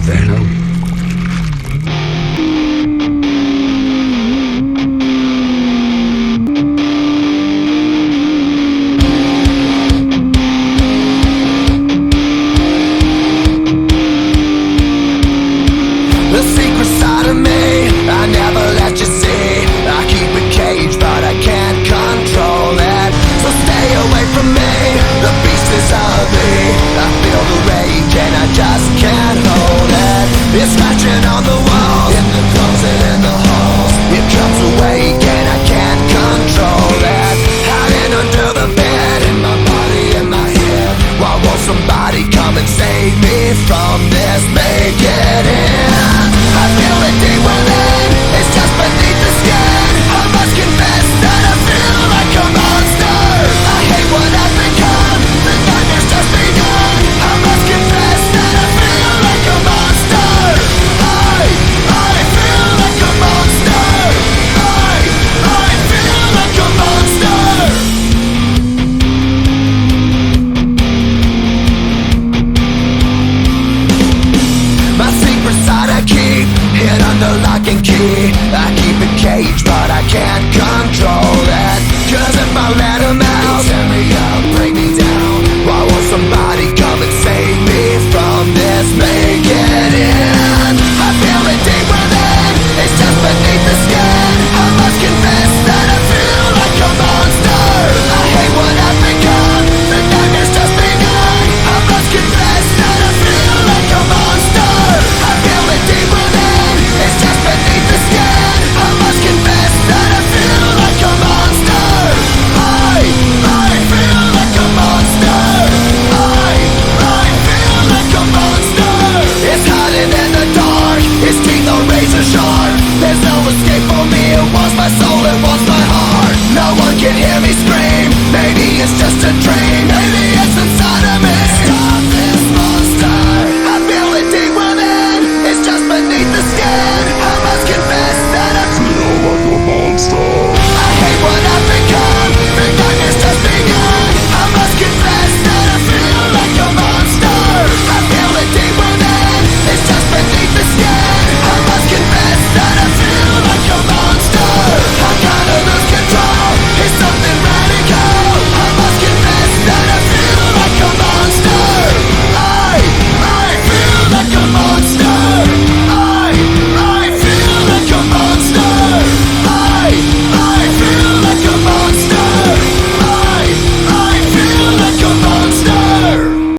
VENOM. The secret side of me, I never let you see. I keep it caged, but I can't control it. So stay away from me, the beast is ugly. I feel the rage and I just can't hold it. It's scratching on the walls, in the closet, in the halls. It comes awake and I can't control it. Hiding under the bed, in my body, in my head. Why won't somebody come and save me from this?